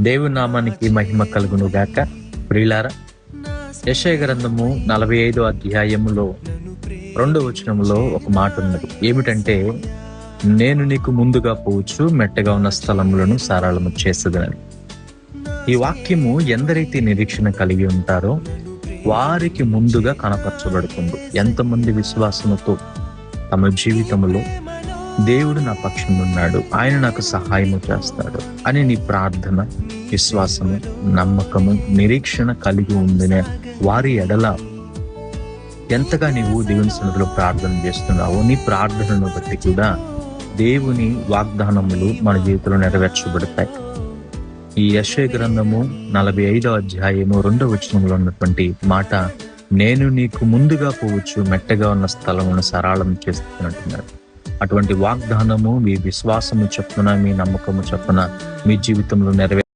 దేవుని నామానికి మహిమ కలుగును గాక. ప్రియులారా, యెషయా గ్రంథము 45 అధ్యాయములో 2వ వచనములో ఒక మాట ఉన్నది. ఏమిటంటే, నేను నీకు ముందుగా పోవచ్చు, మెట్టగా ఉన్న స్థలములను సరళము చేసేదనని. ఈ వాక్యము ఎందరైతే నిరీక్షణ కలిగి ఉంటారో వారికి ముందుగా కనపరచబడుతుంది. ఎంతమంది విశ్వాసముతో తమ జీవితంలో దేవుడు నా పక్షంలో ఉన్నాడు, ఆయన నాకు సహాయము చేస్తాడు అని నీ ప్రార్థన, విశ్వాసము, నమ్మకము, నిరీక్షణ కలిగి ఉందనే వారి ఎడల ఎంతగా నీవు దేవుని సన్నిధిలో ప్రార్థన చేస్తున్నావో నీ ప్రార్థనను బట్టి కూడా దేవుని వాగ్దానములు మన జీవితంలో నెరవేర్చబడతాయి. ఈ యెషయా గ్రంథము 45 అధ్యాయము 2వ వచనంలో ఉన్నటువంటి మాట, నేను నీకు ముందుగా పోవచ్చు, మెట్టగా ఉన్న స్థలమును సరళం చేస్తున్నట్టున్నాడు. అటువంటి వాగ్దానము మీ విశ్వాసము చొప్పున, మీ నమ్మకము చొప్పున మీ జీవితంలో